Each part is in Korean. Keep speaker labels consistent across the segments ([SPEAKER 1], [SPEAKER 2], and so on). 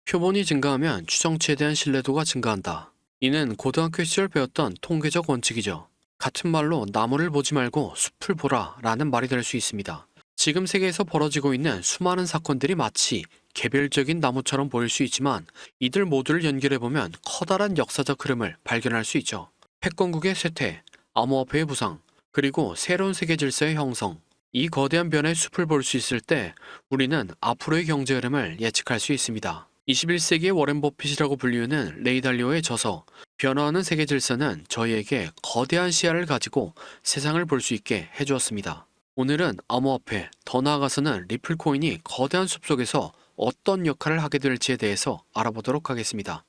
[SPEAKER 1] 표본이 증가하면 추정치에 대한 신뢰도가 증가한다. 이는 고등학교 시절 배웠던 통계적 원칙이죠. 같은 말로 나무를 보지 말고 숲을 보라 라는 말이 될 수 있습니다. 지금 세계에서 벌어지고 있는 수많은 사건들이 마치 개별적인 나무처럼 보일 수 있지만 이들 모두를 연결해보면 커다란 역사적 흐름을 발견할 수 있죠. 패권국의 쇠퇴, 암호화폐의 부상, 그리고 새로운 세계 질서의 형성. 이 거대한 변화의 숲을 볼 수 있을 때 우리는 앞으로의 경제 흐름을 예측할 수 있습니다. 21세기의 워렌 버핏이라고 불리우는 레이 달리오의 저서 변화하는 세계 질서는 저희에게 거대한 시야를 가지고 세상을 볼 수 있게 해주었습니다. 오늘은 암호화폐, 더 나아가서는 리플 코인이 거대한 숲 속에서 어떤 역할을 하게 될지에 대해서 알아보도록 하겠습니다.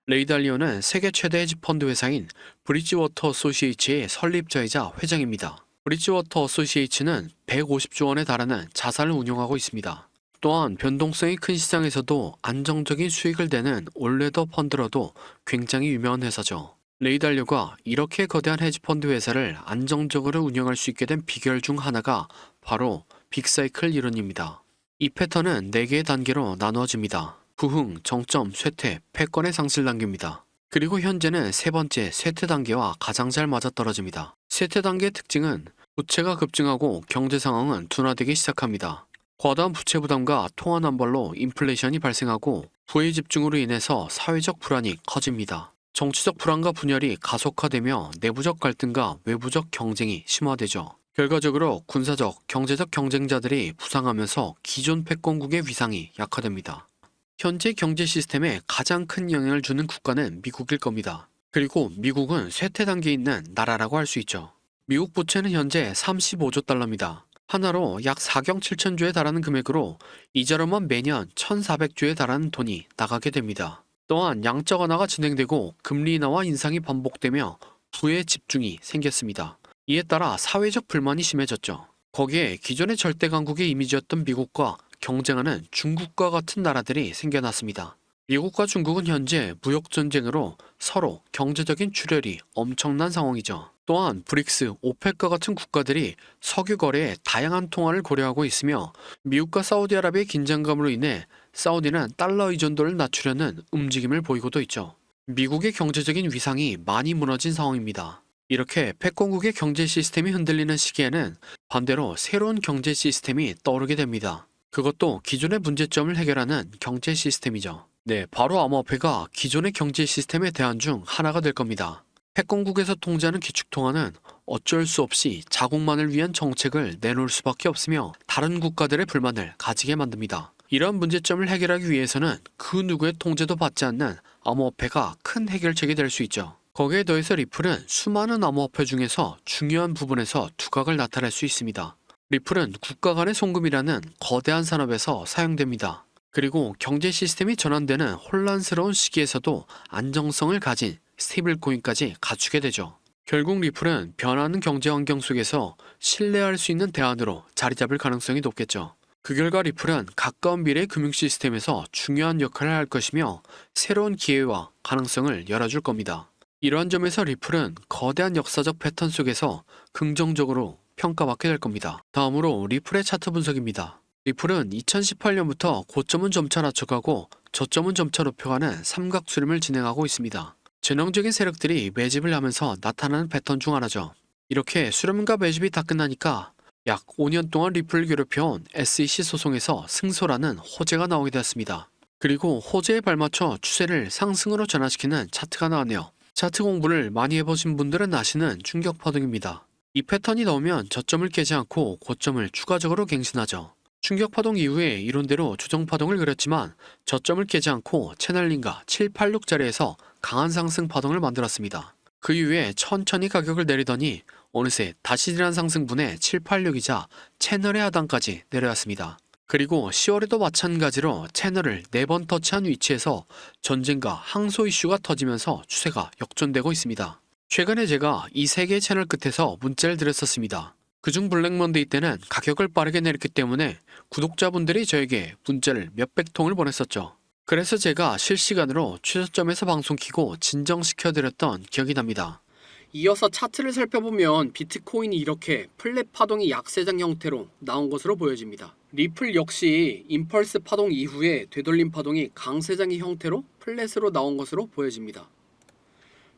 [SPEAKER 1] 레이 달리오는 세계 최대 헤지펀드 회사인 브리지워터 어소시에이츠의 설립자이자 회장입니다. 브리지워터 어소시에이츠는 150조 원에 달하는 자산을 운용하고 있습니다. 또한 변동성이 큰 시장에서도 안정적인 수익을 내는 올레더 펀드로도 굉장히 유명한 회사죠. 레이 달리오가 이렇게 거대한 헤지펀드 회사를 안정적으로 운영할 수 있게 된 비결 중 하나가 바로 빅사이클 이론입니다. 이 패턴은 4개의 단계로 나누어집니다. 부흥, 정점, 쇠퇴, 패권의 상실 단계입니다. 그리고 현재는 세 번째 쇠퇴 단계와 가장 잘 맞아떨어집니다. 쇠퇴 단계의 특징은 부채가 급증하고 경제 상황은 둔화되기 시작합니다. 과다한 부채 부담과 통화 남발로 인플레이션이 발생하고 부의 집중으로 인해서 사회적 불안이 커집니다. 정치적 불안과 분열이 가속화되며 내부적 갈등과 외부적 경쟁이 심화되죠. 결과적으로 군사적, 경제적 경쟁자들이 부상하면서 기존 패권국의 위상이 약화됩니다. 현재 경제 시스템에 가장 큰 영향을 주는 국가는 미국일 겁니다. 그리고 미국은 쇠퇴 단계에 있는 나라라고 할 수 있죠. 미국 부채는 현재 35조 달러입니다. 하나로 약 4경 7천조에 달하는 금액으로 이자로만 매년 1,400조에 달하는 돈이 나가게 됩니다. 또한 양적 완화가 진행되고 금리 인하와 인상이 반복되며 부의 집중이 생겼습니다. 이에 따라 사회적 불만이 심해졌죠. 거기에 기존의 절대 강국의 이미지였던 미국과 경쟁하는 중국과 같은 나라들이 생겨났습니다. 미국과 중국은 현재 무역 전쟁으로 서로 경제적인 출혈이 엄청난 상황이죠. 또한 브릭스, 오펙과 같은 국가들이 석유 거래에 다양한 통화를 고려하고 있으며 미국과 사우디아라비아의 긴장감으로 인해 사우디는 달러 의존도를 낮추려는 움직임을 보이고도 있죠. 미국의 경제적인 위상이 많이 무너진 상황입니다. 이렇게 패권국의 경제 시스템이 흔들리는 시기에는 반대로 새로운 경제 시스템이 떠오르게 됩니다. 그것도 기존의 문제점을 해결하는 경제 시스템이죠. 네, 바로 암호화폐가 기존의 경제 시스템의 대안 중 하나가 될 겁니다. 패권국에서 통제하는 기축통화는 어쩔 수 없이 자국만을 위한 정책을 내놓을 수밖에 없으며 다른 국가들의 불만을 가지게 만듭니다. 이런 문제점을 해결하기 위해서는 그 누구의 통제도 받지 않는 암호화폐가 큰 해결책이 될 수 있죠. 거기에 더해서 리플은 수많은 암호화폐 중에서 중요한 부분에서 두각을 나타낼 수 있습니다. 리플은 국가 간의 송금이라는 거대한 산업에서 사용됩니다. 그리고 경제 시스템이 전환되는 혼란스러운 시기에서도 안정성을 가진 스테이블 코인까지 갖추게 되죠. 결국 리플은 변하는 경제 환경 속에서 신뢰할 수 있는 대안으로 자리 잡을 가능성이 높겠죠. 그 결과 리플은 가까운 미래의 금융 시스템에서 중요한 역할을 할 것이며 새로운 기회와 가능성을 열어줄 겁니다. 이러한 점에서 리플은 거대한 역사적 패턴 속에서 긍정적으로 평가받게 될 겁니다. 다음으로 리플의 차트 분석입니다. 리플은 2018년부터 고점은 점차 낮춰가고 저점은 점차 높여가는 삼각수렴을 진행하고 있습니다. 전형적인 세력들이 매집을 하면서 나타나는 패턴 중 하나죠. 이렇게 수렴과 매집이 다 끝나니까 약 5년 동안 리플을 괴롭혀온 SEC 소송에서 승소라는 호재가 나오게 되었습니다. 그리고 호재에 발맞춰 추세를 상승으로 전환시키는 차트가 나왔네요. 차트 공부를 많이 해보신 분들은 아시는 충격 파동입니다. 이 패턴이 나오면 저점을 깨지 않고 고점을 추가적으로 갱신하죠. 충격 파동 이후에 이론대로 조정 파동을 그렸지만 저점을 깨지 않고 채널링과 786자리에서 강한 상승 파동을 만들었습니다. 그 이후에 천천히 가격을 내리더니 어느새 다시 지난 상승분의 786이자 채널의 하단까지 내려왔습니다. 그리고 10월에도 마찬가지로 채널을 4번 터치한 위치에서 전쟁과 항소 이슈가 터지면서 추세가 역전되고 있습니다. 최근에 제가 이 3개의 채널 끝에서 문자를 드렸었습니다. 그중 블랙먼데이 때는 가격을 빠르게 내렸기 때문에 구독자분들이 저에게 문자를 몇백 통을 보냈었죠. 그래서 제가 실시간으로 최저점에서 방송 키고 진정시켜드렸던 기억이 납니다. 이어서 차트를 살펴보면 비트코인이 이렇게 플랫 파동이 약세장 형태로 나온 것으로 보여집니다. 리플 역시 임펄스 파동 이후에 되돌림 파동이 강세장의 형태로 플랫으로 나온 것으로 보여집니다.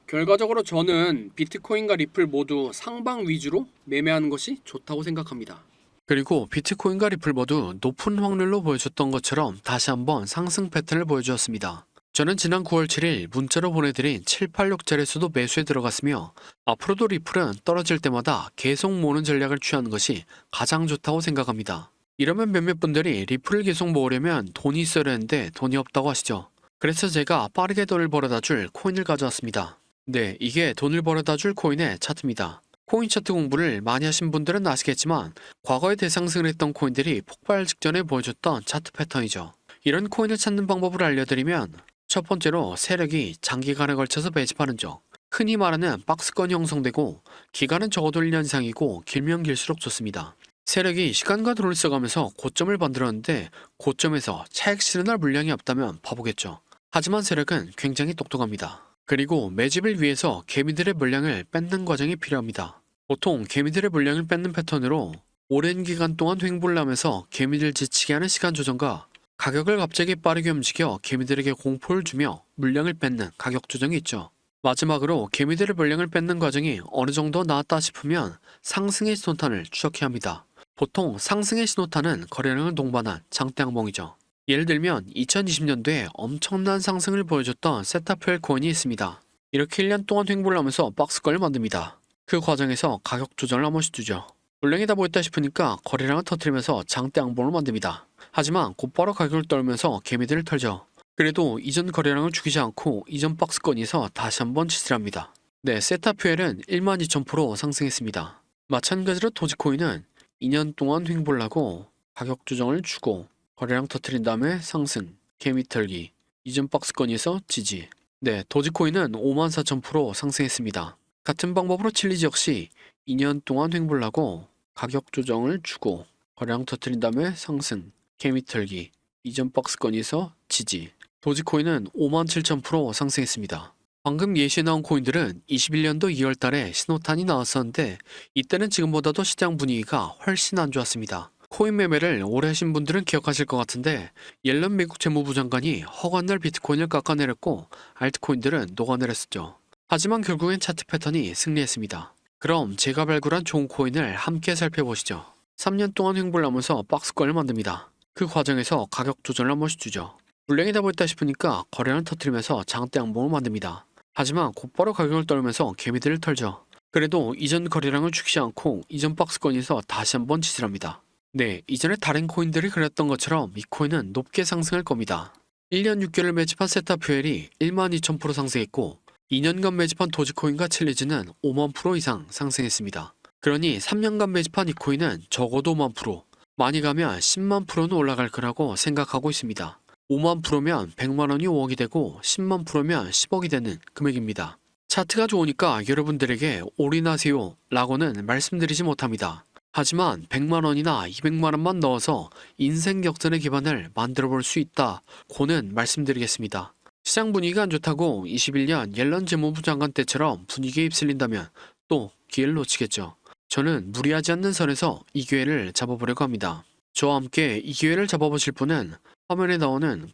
[SPEAKER 1] 결과적으로 저는 비트코인과 리플 모두 상방 위주로 매매하는 것이 좋다고 생각합니다. 그리고 비트코인과 리플 모두 높은 확률로 보여줬던 것처럼 다시 한번 상승 패턴을 보여주었습니다. 저는 지난 9월 7일 문자로 보내드린 786자리에서도 매수에 들어갔으며 앞으로도 리플은 떨어질 때마다 계속 모으는 전략을 취하는 것이 가장 좋다고 생각합니다. 이러면 몇몇 분들이 리플을 계속 모으려면 돈이 있어야 하는데 돈이 없다고 하시죠. 그래서 제가 빠르게 돈을 벌어다 줄 코인을 가져왔습니다. 네, 이게 돈을 벌어다 줄 코인의 차트입니다. 코인 차트 공부를 많이 하신 분들은 아시겠지만 과거에 대상승을 했던 코인들이 폭발 직전에 보여줬던 차트 패턴이죠. 이런 코인을 찾는 방법을 알려드리면 첫 번째로 세력이 장기간에 걸쳐서 매집하는 쪽, 흔히 말하는 박스권이 형성되고 기간은 적어도 1년 이상이고 길면 길수록 좋습니다. 세력이 시간과 돈을 써가면서 고점을 만들었는데 고점에서 차익 실현할 물량이 없다면 바보겠죠. 하지만 세력은 굉장히 똑똑합니다. 그리고 매집을 위해서 개미들의 물량을 뺏는 과정이 필요합니다. 보통 개미들의 물량을 뺏는 패턴으로 오랜 기간 동안 횡보를 하면서 개미들 지치게 하는 시간 조정과 가격을 갑자기 빠르게 움직여 개미들에게 공포를 주며 물량을 뺏는 가격 조정이 있죠. 마지막으로 개미들의 물량을 뺏는 과정이 어느 정도 나왔다 싶으면 상승의 신호탄을 추적해야 합니다. 보통 상승의 신호탄은 거래량을 동반한 장대 항봉이죠. 예를 들면 2020년도에 엄청난 상승을 보여줬던 세타퓨엘 코인이 있습니다. 이렇게 1년 동안 횡보를 하면서 박스권을 만듭니다. 그 과정에서 가격 조정을 한 번씩 주죠. 물량이 다 모였다 싶으니까 거래량을 터뜨리면서 장대 항봉을 만듭니다. 하지만 곧바로 가격을 떨면서 개미들을 털죠. 그래도 이전 거래량을 죽이지 않고 이전 박스권에서 다시 한번 지지합니다. 네, 세타퓨엘은 12,000% 상승했습니다. 마찬가지로 도지코인은 2년 동안 횡보를 하고 가격 조정을 주고 거래량 터뜨린 다음에 상승, 개미 털기, 이전 박스권에서 지지. 네, 도지코인은 54,000% 상승했습니다. 같은 방법으로 칠리지 역시 2년 동안 횡보를 하고 가격 조정을 주고 거래량 터뜨린 다음에 상승, 개미 털기, 이전 박스권에서 지지. 도지코인은 57,000% 상승했습니다. 방금 예시에 나온 코인들은 21년도 2월 달에 신호탄이 나왔었는데 이때는 지금보다도 시장 분위기가 훨씬 안 좋았습니다. 코인 매매를 오래 하신 분들은 기억하실 것 같은데 옐런 미국 재무부 장관이 허구한 날 비트코인을 깎아내렸고 알트코인들은 녹아내렸었죠. 하지만 결국엔 차트 패턴이 승리했습니다. 그럼 제가 발굴한 좋은 코인을 함께 살펴보시죠. 3년 동안 횡보를 하면서 박스권을 만듭니다. 그 과정에서 가격 조정을 한 번씩 주죠. 물량이 다 보였다 싶으니까 거래량을 터뜨리면서 장대 항봉을 만듭니다. 하지만 곧바로 가격을 떨면서 개미들을 털죠. 그래도 이전 거래량을 죽이지 않고 이전 박스권에서 다시 한번 지지합니다. 네, 이전에 다른 코인들이 그랬던 것처럼 이 코인은 높게 상승할 겁니다. 1년 6개월 매집한 세타퓨엘이 12,000% 상승했고 2년간 매집한 도지코인과 칠리즈는 5만% 이상 상승했습니다. 그러니 3년간 매집한 이 코인은 적어도 5만%, 많이 가면 10만%는 올라갈 거라고 생각하고 있습니다. 5만%면 100만 원이 5억이 되고 10만%면 10억이 되는 금액입니다. 차트가 좋으니까 여러분들에게 올인하세요 라고는 말씀드리지 못합니다. 하지만 100만 원이나 200만 원만 넣어서 인생 역전의 기반을 만들어 볼 수 있다고는 말씀드리겠습니다. 시장 분위기가 안 좋다고 21년 옐런 재무부 장관 때처럼 분위기에 휩쓸린다면 또 기회를 놓치겠죠. 저는 무리하지 않는 선에서 이 기회를 잡아보려고 합니다. 저와 함께 이 기회를 잡아보실 분은 화면에 나오는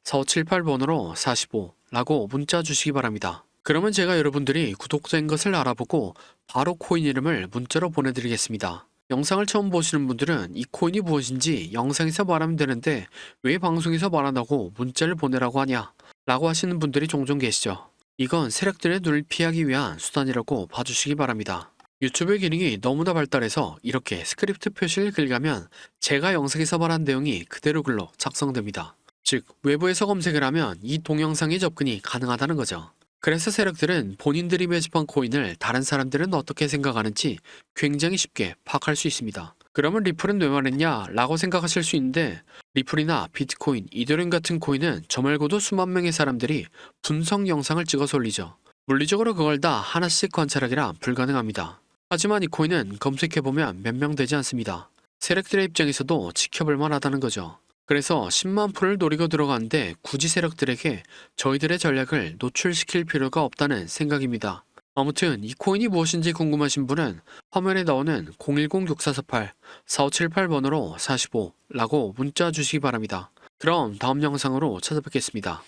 [SPEAKER 1] 010-6448-4578번으로 45라고 문자 주시기 바랍니다. 그러면 제가 여러분들이 구독자인 것을 알아보고 바로 코인 이름을 문자로 보내드리겠습니다. 영상을 처음 보시는 분들은 이 코인이 무엇인지 영상에서 말하면 되는데 왜 방송에서 말 안 하고 문자를 보내라고 하냐 라고 하시는 분들이 종종 계시죠. 이건 세력들의 눈을 피하기 위한 수단이라고 봐주시기 바랍니다. 유튜브의 기능이 너무나 발달해서 이렇게 스크립트 표시를 클릭하면 제가 영상에서 말한 내용이 그대로 글로 작성됩니다. 즉 외부에서 검색을 하면 이 동영상의 접근이 가능하다는 거죠. 그래서 세력들은 본인들이 매집한 코인을 다른 사람들은 어떻게 생각하는지 굉장히 쉽게 파악할 수 있습니다. 그러면 리플은 왜 말했냐 라고 생각하실 수 있는데 리플이나 비트코인, 이더리움 같은 코인은 저 말고도 수만 명의 사람들이 분석 영상을 찍어서 올리죠. 물리적으로 그걸 다 하나씩 관찰하기란 불가능합니다. 하지만 이 코인은 검색해보면 몇 명 되지 않습니다. 세력들의 입장에서도 지켜볼 만하다는 거죠. 그래서 10만 프로를 노리고 들어가는데 굳이 세력들에게 저희들의 전략을 노출시킬 필요가 없다는 생각입니다. 아무튼 이 코인이 무엇인지 궁금하신 분은 화면에 나오는 010-6448-4578번으로 45라고 문자 주시기 바랍니다. 그럼 다음 영상으로 찾아뵙겠습니다.